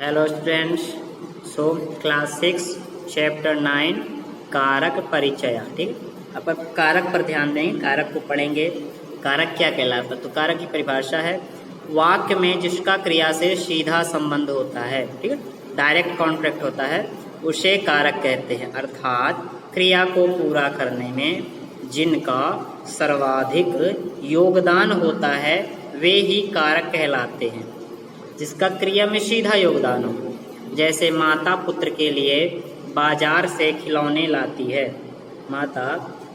Hello students. So class 6 chapter 9 कारक परिचय। ठीक है, अब कारक पर ध्यान देंगे, कारक को पढ़ेंगे। कारक क्या कहलाता है? तो कारक की परिभाषा है वाक्य में जिसका क्रिया से सीधा संबंध होता है, ठीक है, डायरेक्ट कॉन्ट्रैक्ट होता है, उसे कारक कहते हैं। अर्थात क्रिया को पूरा करने में जिनका सर्वाधिक योगदान होता है वे ही कारक कहलाते हैं। जिसका क्रिया में सीधा योगदान हो, जैसे माता पुत्र के लिए बाजार से खिलौने लाती है। माता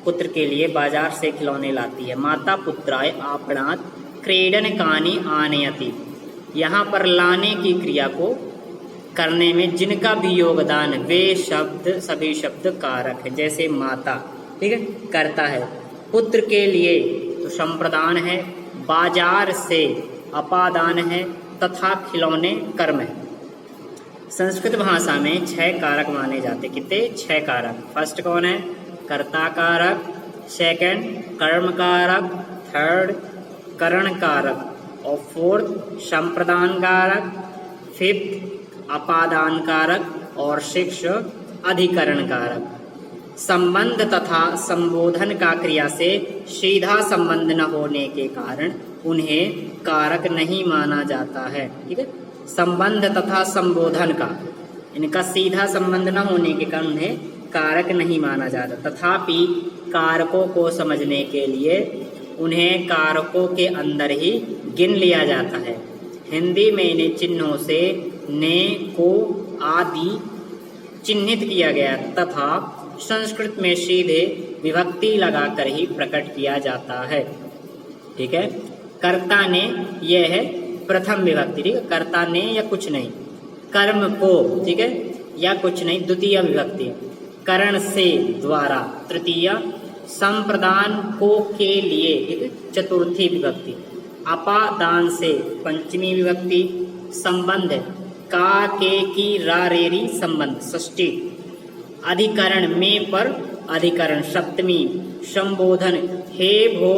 पुत्र के लिए बाजार से खिलौने लाती है। माता पुत्राय आपणात क्रीडनकानि आनयति। यहाँ पर लाने की क्रिया को करने में जिनका भी योगदान, वे शब्द सभी शब्द कारक है। जैसे माता, ठीक है, करता है, पुत्र के लिए तो संप्रदान है, बाजार से अपादान है तथा खिलौने कर्म है। संस्कृत भाषा में 6 कारक माने जाते। कितने? 6 कारक। फर्स्ट कौन है? कर्ता कारक, सेकंड कर्म कारक, थर्ड करण कारक और फोर्थ संप्रदान कारक, फिफ्थ अपादान कारक और सिक्स अधिकरण कारक। संबंध तथा संबोधन का क्रिया से सीधा संबंध न होने के कारण उन्हें कारक नहीं माना जाता है। ठीक है, संबंध तथा संबोधन का, इनका सीधा संबंध न होने के कारण उन्हें कारक नहीं माना जाता। तथापि कारकों को समझने के लिए उन्हें कारकों के अंदर ही गिन लिया जाता है। हिंदी में इन्हें चिन्हों से ने, को आदि चिन्हित किया गया तथा संस्कृत में सीधे विभक्ति लगाकर ही प्रकट किया जाता है। ठीक है, कर्ता ने, यह है प्रथम विभक्ति। ठीक है, कर्ता ने या कुछ नहीं, कर्म को, ठीक है, या कुछ नहीं द्वितीय विभक्ति, करण से द्वारा तृतीय, संप्रदान को के लिए, ठीक है, चतुर्थी विभक्ति, अपादान से पंचमी विभक्ति, संबंध का के की रा रेरी संबंध षष्ठी, अधिकरण में पर अधिकरण सप्तमी, संबोधन हे भो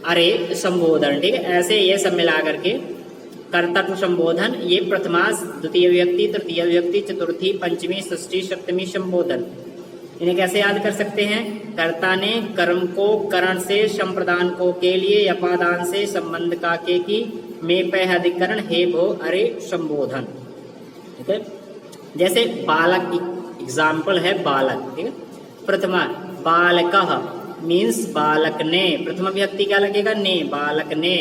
अरे संबोधन। ठीक है, ऐसे ये सब मिला करके कर्तव्य संबोधन, ये प्रथमा द्वितीय विभक्ति, तृतीय विभक्ति, चतुर्थी, पंचमी, षष्ठी, सप्तमी, संबोधन। इन्हें कैसे याद कर सकते हैं? कर्ता ने कर्म को करण से, संप्रदान को के लिए, अपादान से, संबंध का के की, में पे अधिकरण, हे भो अरे संबोधन। ठीक है, जैसे बालक एग्जाम्पल है बालक। ठीक है, प्रथमा बालकः मीन्स बालक ने, प्रथम विभक्ति क्या लगेगा? ने, बालक ने।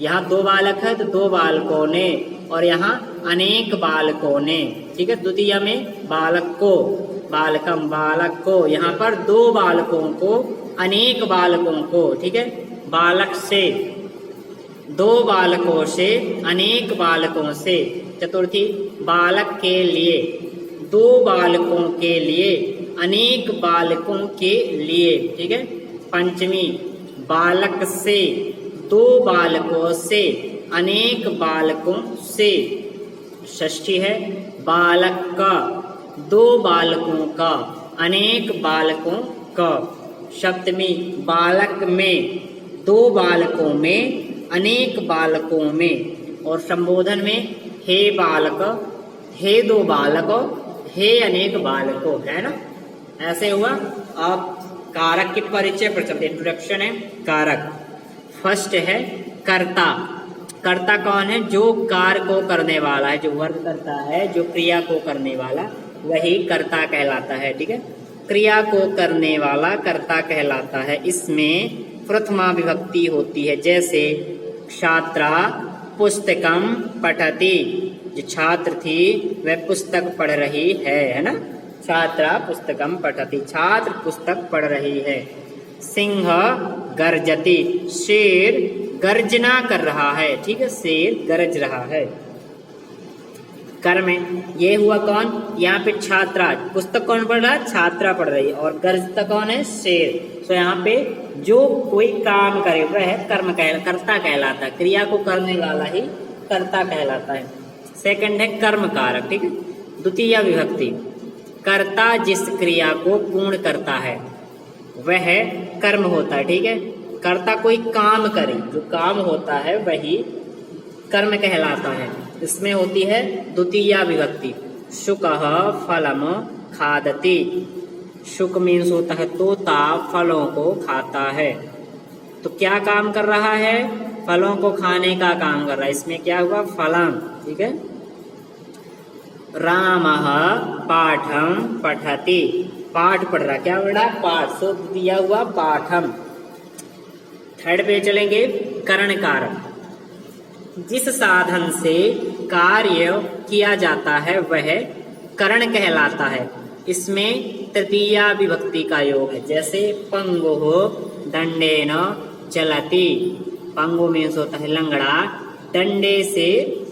यहाँ 2 बालक है तो 2 बालकों ने, और यहाँ अनेक बालकों ने। ठीक है, द्वितीय में बालक को, बालकम बालक को, यहाँ पर 2 बालकों को, अनेक बालकों को। ठीक है, बालक से, 2 बालकों से, अनेक बालकों से। चतुर्थी बालक के लिए, 2 बालकों के लिए, अनेक बालकों के लिए। ठीक है, पंचमी बालक से, 2 बालकों से, अनेक बालकों से। षष्ठी है बालक का, 2 बालकों का, अनेक बालकों का। सप्तमी बालक में, 2 बालकों में, अनेक बालकों में। और संबोधन में हे बालक, हे 2 बालक, हे अनेक बालकों, है ना। ऐसे हुआ। अब कारक के परिचय पर चलते, इंट्रोडक्शन है कारक। फर्स्ट है कर्ता। कर्ता कौन है? जो कार्य को करने वाला है, जो वर्क करता है, जो क्रिया को करने वाला, वही कर्ता कहलाता है। ठीक है, क्रिया को करने वाला कर्ता कहलाता है। इसमें प्रथमा विभक्ति होती है। जैसे छात्रा पुस्तकम पठति, जो छात्र थी वह पुस्तक पढ़ रही है ना। छात्रा पुस्तकम पठति, छात्र पुस्तक पढ़ रही है। सिंह गर्जति, शेर गर्जना कर रहा है। ठीक है, शेर गरज रहा है। कर्म ये हुआ कौन? यहाँ पे छात्रा, पुस्तक कौन पढ़ रहा है? छात्रा पढ़ रही है। और गर्जता कौन है? शेर। तो यहाँ पे जो कोई काम करे वह कर्म कर्ता कहलाता है। क्रिया को करने वाला ही कर्ता कहलाता है। सेकंड है कर्म कारक। ठीक है, द्वितीय विभक्ति, कर्ता जिस क्रिया को पूर्ण करता है वह कर्म होता है। ठीक है, कर्ता कोई काम करे, जो काम होता है वही कर्म कहलाता है। इसमें होती है द्वितीया विभक्ति। शुकः फलम खादति। शुक मीन्स होता है तोता, फलों को खाता है। तो क्या काम कर रहा है? फलों को खाने का काम कर रहा है। इसमें क्या हुआ? फलम। ठीक है। रामः पाठम पठति। पाठ पढ़ रहा, क्या पढ़ रहा? पाठ। सो दिया हुआ पाठम। थर्ड पे चलेंगे, करण कारक। जिस साधन से कार्य किया जाता है वह करण कहलाता है। इसमें तृतीया विभक्ति का योग है। जैसे पंगुः दंडेन चलति। पंगु मीन्स होता है लंगड़ा, डंडे से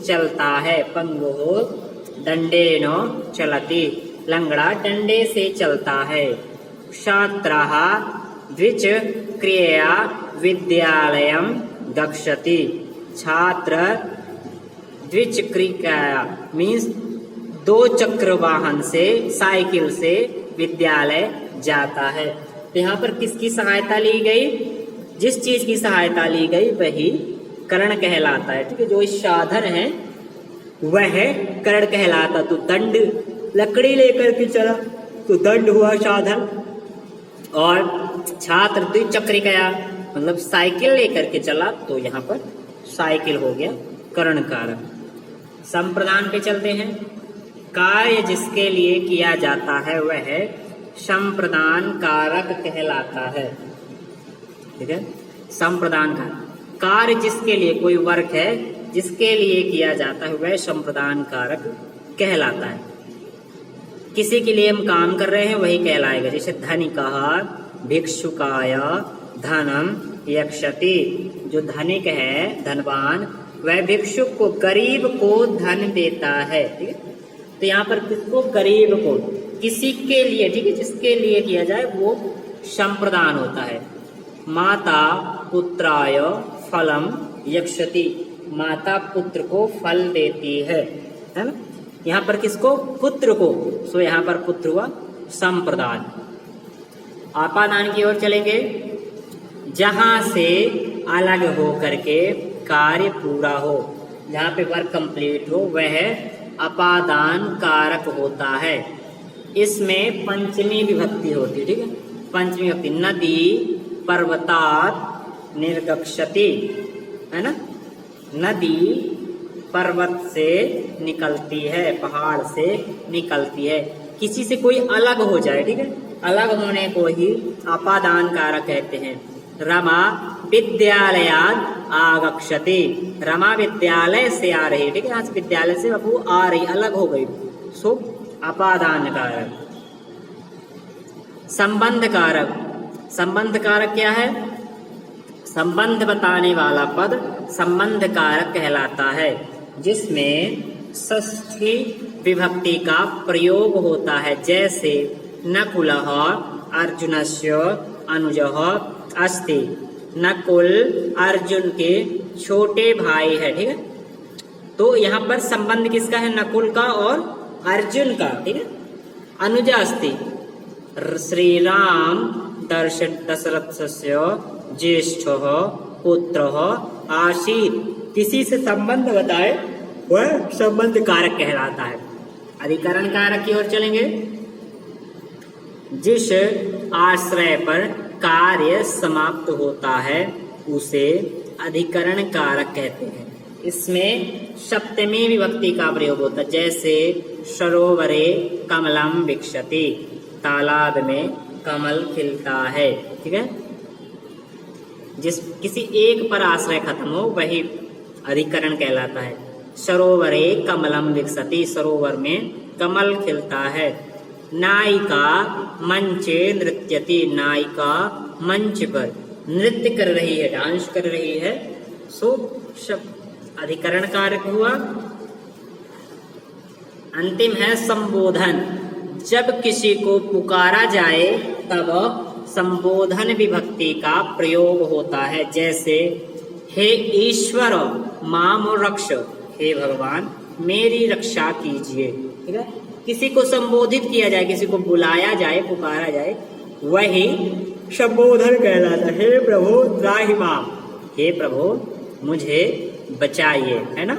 चलता है। पंगुः दंडेन चलति, लंगड़ा डंडे से चलता है। छात्रः द्विच क्रियया विद्यालयं गच्छति। छात्र द्विच क्रिया मीन्स 2 चक्र वाहन से, साइकिल से विद्यालय जाता है। तो यहाँ पर किसकी सहायता ली गई? जिस चीज की सहायता ली गई वही करण कहलाता है। ठीक है। जो इस साधन है वह करण कहलाता। तो दंड, लकड़ी लेकर के चला तो दंड हुआ साधन। और छात्र द्विचक्रिका मतलब साइकिल लेकर के चला तो यहाँ पर साइकिल हो गया करण कारक। संप्रदान पे चलते हैं। कार्य जिसके लिए किया जाता है वह संप्रदान कारक कहलाता है। ठीक है। संप्रदान कारक, कार्य जिसके लिए, कोई वर्क है जिसके लिए किया जाता है वह संप्रदान कारक कहलाता है। किसी के लिए हम काम कर रहे हैं वही कहलाएगा। जैसे धनिकः भिक्षुकाय धनम यक्षति। जो धनिक है, धनवान, वह भिक्षुक को, गरीब को धन देता है। ठीक है। तो यहाँ पर किसको? गरीब को, किसी के लिए। ठीक है। जिसके लिए किया जाए वो संप्रदान होता है। माता पुत्राय फलम यक्षति। माता पुत्र को फल देती है ना। यहाँ पर किसको? पुत्र को। सो यहाँ पर पुत्र हुआ संप्रदान। आपादान की ओर चलेंगे। जहां से अलग हो करके कार्य पूरा हो, जहाँ पे वर्क कंप्लीट हो, वह अपादान कारक होता है। इसमें पंचमी विभक्ति होती है। ठीक है। पंचमी विभक्ति, नदी पर्वतात् निर्गच्छति, है ना। नदी पर्वत से निकलती है, पहाड़ से निकलती है। किसी से कोई अलग हो जाए, ठीक है, अलग होने को ही अपादान कारक कहते हैं। रमा विद्यालयात् आगच्छति। रमा विद्यालय से आ रही है। ठीक है। यहाँ से विद्यालय से अब वो आ रही, अलग हो गई, सो अपादान कारक। संबंध कारक। संबंध कारक क्या है? संबंध बताने वाला पद संबंध कारक कहलाता है, जिसमें षष्ठी विभक्ति का प्रयोग होता है। जैसे नकुलः अर्जुनस्य अनुजः अस्ति। नकुल अर्जुन के छोटे भाई है। ठीक है। तो यहाँ पर संबंध किसका है? नकुल का और अर्जुन का। ठीक है। अनुज अस्ति। श्रीराम दशरथस्य ज्येष्ठः पुत्रः आसीत्। किसी से संबंध बताए वह संबंध कारक कहलाता है। अधिकरण कारक की ओर चलेंगे। जिस आश्रय पर कार्य समाप्त होता है उसे अधिकरण कारक कहते हैं। इसमें सप्तमी विभक्ति का प्रयोग होता है। जैसे सरोवरे कमलम विकसति। तालाब में कमल खिलता है। ठीक है। जिस किसी एक पर आश्रय खत्म हो वही अधिकरण कहलाता है। सरोवरे कमलम विकसति। सरोवर में कमल खिलता है। नायिका मंचे नृत्यति। नायिका मंच पर नृत्य कर रही है, डांस कर रही है, सो शब्द अधिकरण कारक हुआ। अंतिम है संबोधन। जब किसी को पुकारा जाए तब संबोधन विभक्ति का प्रयोग होता है। जैसे हे ईश्वर माम रक्ष। हे भगवान मेरी रक्षा कीजिए। ठीक है। किसी को संबोधित किया जाए, किसी को बुलाया जाए, पुकारा जाए, वही संबोधन कहलाता है। हे प्रभु त्राहि माम। हे प्रभु मुझे बचाइए, है ना।